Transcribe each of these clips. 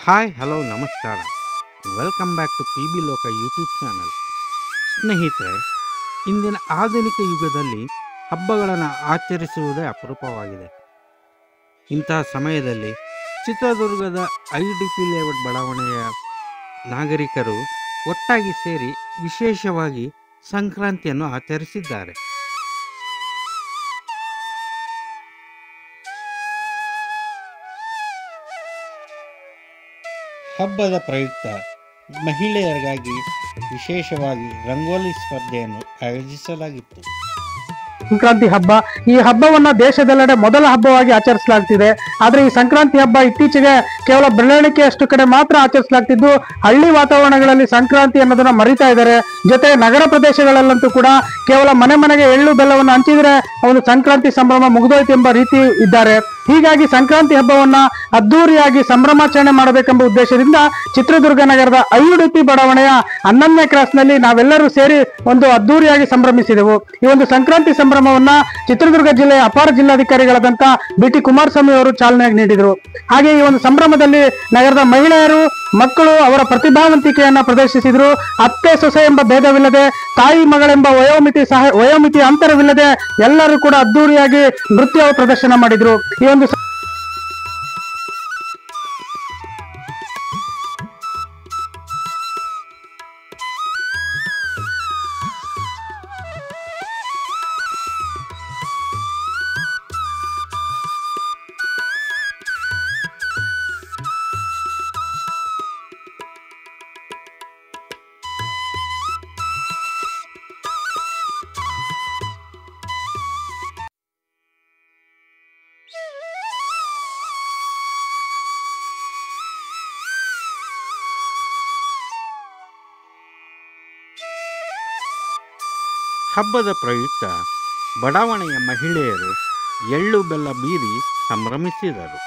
Hi hello ನಮಸ್ಕಾರ. Welcome back to P B Loka YouTube channel. ಸ್ನೇಹಿತರೆ, ಇಂದಿನ ಆಧುನಿಕ ಯುಗದಲ್ಲಿ ಹಬ್ಬಗಳನ್ನು ಆಚರಿಸುವುದೇ ಅಪರೂಪವಾಗಿದೆ. ಇಂತಹ ಸಮಯದಲ್ಲಿ ಚಿತ್ರದುರ್ಗದ IDP ಲೇಔಟ್ ಬಡಾವಣೆಯ ನಾಗರಿಕರು ಒಟ್ಟಾಗಿ ಸೇರಿ ವಿಶೇಷವಾಗಿ ಸಂಕ್ರಾಂತಿಯನ್ನು ಆಚರಿಸಿದ್ದಾರೆ. ಹಬ್ಬದ ಪ್ರಯುಕ್ತ ಮಹಿಳೆಯರಿಗಾಗಿ ವಿಶೇಷವಾಗಿ ರಂಗೋಲಿ ಸ್ಪರ್ಧೆಯನ್ನು ಆಯೋಜಿಸಲಾಗಿತ್ತು. ಸಂಕ್ರಾಂತಿ ಹಬ್ಬ ಈ ಹಬ್ಬವನ್ನ ದೇಶದೆಲ್ಲೆಡೆ ಮೊದಲ ಹಬ್ಬವಾಗಿ ಆಚರಿಸಲಾಗ್ತಿದೆ. ಆದ್ರೆ ಈ ಸಂಕ್ರಾಂತಿ ಹಬ್ಬ ಇತ್ತೀಚೆಗೆ ಕೇವಲ ಬೆರಳೆಣಿಕೆಯಷ್ಟು ಕಡೆ ಮಾತ್ರ ಆಚರಿಸಲಾಗ್ತಿದ್ದು, ಹಳ್ಳಿ ವಾತಾವರಣಗಳಲ್ಲಿ ಸಂಕ್ರಾಂತಿ ಅನ್ನೋದನ್ನ ಮರಿತಾ ಇದ್ದಾರೆ. ಜೊತೆಗೆ ನಗರ ಪ್ರದೇಶಗಳಲ್ಲಂತೂ ಕೂಡ ಕೇವಲ ಮನೆ ಮನೆಗೆ ಎಳ್ಳು ಬೆಲ್ಲವನ್ನು ಹಂಚಿದ್ರೆ ಒಂದು ಸಂಕ್ರಾಂತಿ ಸಂಭ್ರಮ ಮುಗಿದೋಯ್ತು ಎಂಬ ರೀತಿ ಇದ್ದಾರೆ. ಹೀಗಾಗಿ ಸಂಕ್ರಾಂತಿ ಹಬ್ಬವನ್ನ ಅದ್ದೂರಿಯಾಗಿ ಸಂಭ್ರಮಾಚರಣೆ ಮಾಡಬೇಕೆಂಬ ಉದ್ದೇಶದಿಂದ ಚಿತ್ರದುರ್ಗ ನಗರದ IDP ಬಡಾವಣೆಯ 11ನೇ ಕ್ರಾಸ್ನಲ್ಲಿ ನಾವೆಲ್ಲರೂ ಸೇರಿ ಒಂದು ಅದ್ದೂರಿಯಾಗಿ ಸಂಭ್ರಮಿಸಿದೆವು. ಈ ಒಂದು ಸಂಕ್ರಾಂತಿ ಸಂಭ್ರಮವನ್ನ ಚಿತ್ರದುರ್ಗ ಜಿಲ್ಲೆಯ ಅಪರ ಜಿಲ್ಲಾಧಿಕಾರಿಗಳಾದಂತ BT ಕುಮಾರಸ್ವಾಮಿ ಅವರು ಚಾಲನೆ ನೀಡಿದರು. ಹಾಗೆ ಈ ಒಂದು ಸಂಭ್ರಮದಲ್ಲಿ ನಗರದ ಮಹಿಳೆಯರು, ಮಕ್ಕಳು ಅವರ ಪ್ರತಿಭಾವಂತಿಕೆಯನ್ನ ಪ್ರದರ್ಶಿಸಿದ್ರು. ಅತ್ತೆ ಸೊಸೆ ಎಂಬ ಭೇದವಿಲ್ಲದೆ, ತಾಯಿ ಮಗಳೆಂಬ ವಯೋಮಿತಿ ಅಂತರವಿಲ್ಲದೆ ಎಲ್ಲರೂ ಕೂಡ ಅದ್ದೂರಿಯಾಗಿ ನೃತ್ಯ ಪ್ರದರ್ಶನ ಮಾಡಿದ್ರು. ಈ ಒಂದು ಹಬ್ಬದ ಪ್ರಯುಕ್ತ ಬಡಾವಣೆಯ ಮಹಿಳೆಯರು ಎಳ್ಳು ಬೆಲ್ಲ ಬೀರಿ ಸಂಭ್ರಮಿಸಿದರು.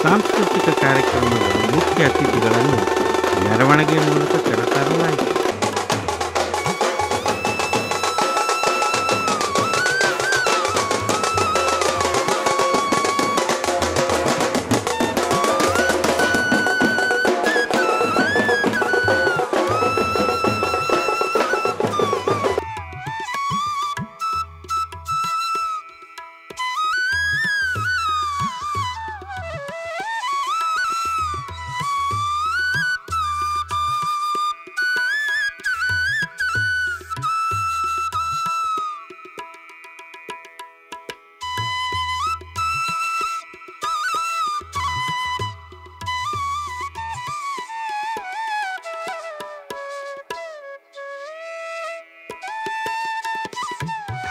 ಸಾಂಸ್ಕೃತಿಕ ಕಾರ್ಯಕ್ರಮದ ಮುಖ್ಯ ಅತಿಥಿಗಳನ್ನು ಮೆರವಣಿಗೆ ಮೂಲಕ ಕರೆತರಲಾಯಿತು.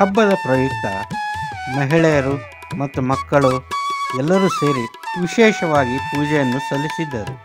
ಹಬ್ಬದ ಪ್ರಯುಕ್ತ ಮಹಿಳೆಯರು ಮತ್ತು ಮಕ್ಕಳು ಎಲ್ಲರೂ ಸೇರಿ ವಿಶೇಷವಾಗಿ ಪೂಜೆಯನ್ನು ಸಲ್ಲಿಸಿದ್ದರು.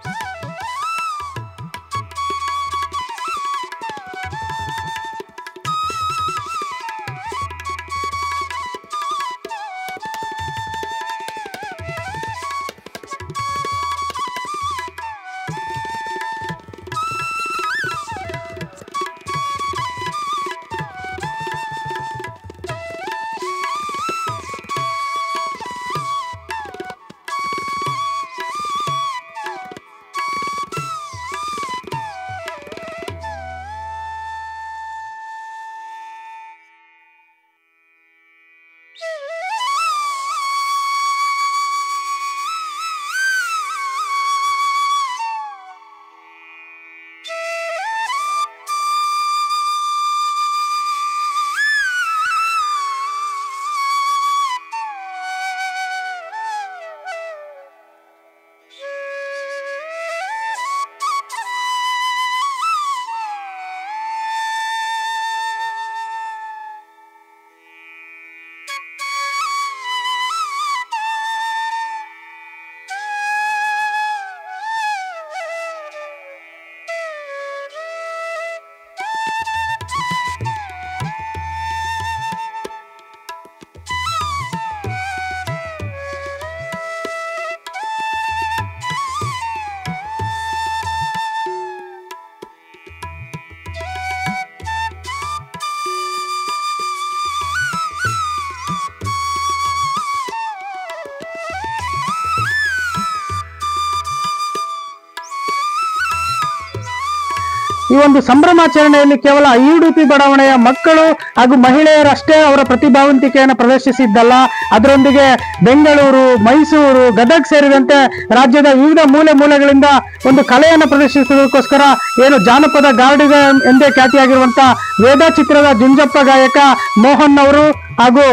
ಈ ಒಂದು ಸಂಭ್ರಮಾಚರಣೆಯಲ್ಲಿ ಕೇವಲ IUDP ಬಡಾವಣೆಯ ಮಕ್ಕಳು ಹಾಗೂ ಮಹಿಳೆಯರಷ್ಟೇ ಅವರ ಪ್ರತಿಭಾವಂತಿಕೆಯನ್ನು ಪ್ರದರ್ಶಿಸಿದ್ದಲ್ಲ, ಅದರೊಂದಿಗೆ ಬೆಂಗಳೂರು, ಮೈಸೂರು, ಗದಗ ಸೇರಿದಂತೆ ರಾಜ್ಯದ ವಿವಿಧ ಮೂಲೆಗಳಿಂದ ಒಂದು ಕಲೆಯನ್ನು ಪ್ರದರ್ಶಿಸುವುದಕ್ಕೋಸ್ಕರ ಏನು ಜಾನಪದ ಗಾರ್ಡಿಗ ಎಂದೇ ಖ್ಯಾತಿಯಾಗಿರುವಂತಹ ವೇದ ಚಿತ್ರದ ಜುಂಜಪ್ಪ ಗಾಯಕ ಮೋಹನ್ ಅವರು ಹಾಗೂ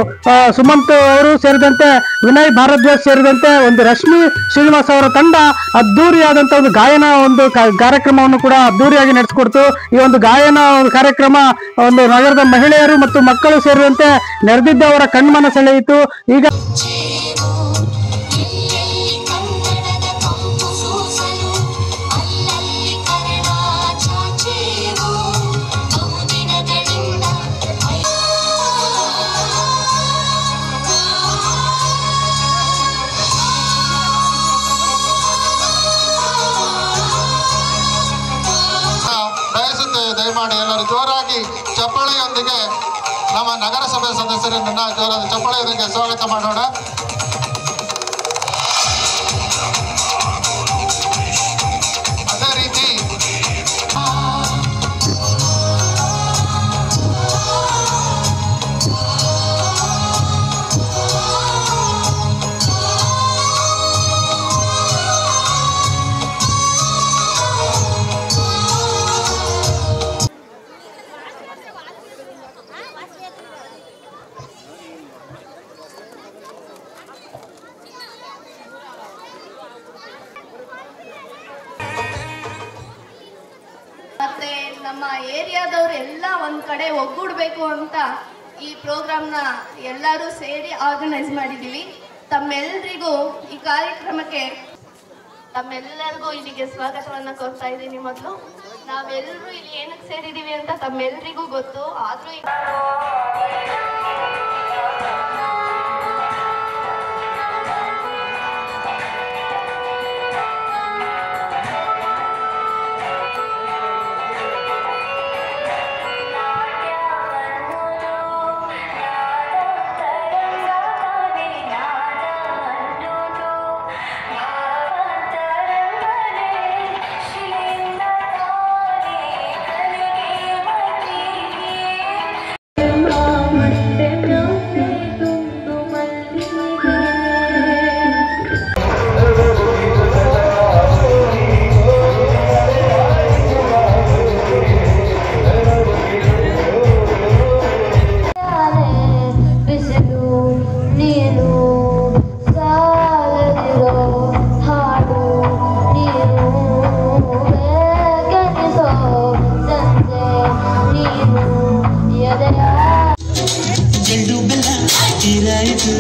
ಸುಮಂತ್ ಅವರು ಸೇರಿದಂತೆ ವಿನಯ್ ಭಾರದ್ವಾಜ್ ಸೇರಿದಂತೆ ಒಂದು ರಶ್ಮಿ ಶ್ರೀನಿವಾಸ್ ಅವರ ತಂಡ ಅದ್ದೂರಿಯಾದಂತಹ ಒಂದು ಗಾಯನ ಕಾರ್ಯಕ್ರಮವನ್ನು ಕೂಡ ಅದ್ದೂರಿಯಾಗಿ ನಡೆಸಿಕೊಡ್ತು. ಈ ಒಂದು ಗಾಯನ ಕಾರ್ಯಕ್ರಮ ಒಂದು ನಗರದ ಮಹಿಳೆಯರು ಮತ್ತು ಮಕ್ಕಳು ಸೇರಿದಂತೆ ನೆರೆದಿದ್ದವರ ಕಣ್ಮನ ಸೆಳೆಯಿತು. ಈಗ ದಯಮಾಡಿ ಎಲ್ಲರೂ ಜೋರಾಗಿ ಚಪ್ಪಾಳೆಯೊಂದಿಗೆ ನಮ್ಮ ನಗರಸಭೆ ಸದಸ್ಯರನ್ನ ಜೋರಾದ ಚಪ್ಪಾಳೆಯೊಂದಿಗೆ ಸ್ವಾಗತ ಮಾಡೋಣ. ಅದೇ ರೀತಿ ಮತ್ತೆ ನಮ್ಮ ಏರಿಯಾದವ್ರು ಎಲ್ಲ ಒಂದ್ ಕಡೆ ಒಗ್ಗೂಡ್ಬೇಕು ಅಂತ ಈ ಪ್ರೋಗ್ರಾಮ್ನ ಎಲ್ಲರೂ ಸೇರಿ ಆರ್ಗನೈಸ್ ಮಾಡಿದ್ದೀವಿ. ತಮ್ಮೆಲ್ಲರಿಗೂ ಈ ಕಾರ್ಯಕ್ರಮಕ್ಕೆ ತಮ್ಮೆಲ್ಲರಿಗೂ ಇಲ್ಲಿಗೆ ಸ್ವಾಗತವನ್ನ ಕೋರ್ತಾ ಇದ್ದೀನಿ. ಮೊದಲು ನಾವೆಲ್ಲರೂ ಇಲ್ಲಿ ಏನಕ್ಕೆ ಸೇರಿದ್ದೀವಿ ಅಂತ ತಮ್ಮೆಲ್ಲರಿಗೂ ಗೊತ್ತು, ಆದ್ರೂ ಗಂಡು ಬೆಲ್ಲ ತೀರಾಯಿತು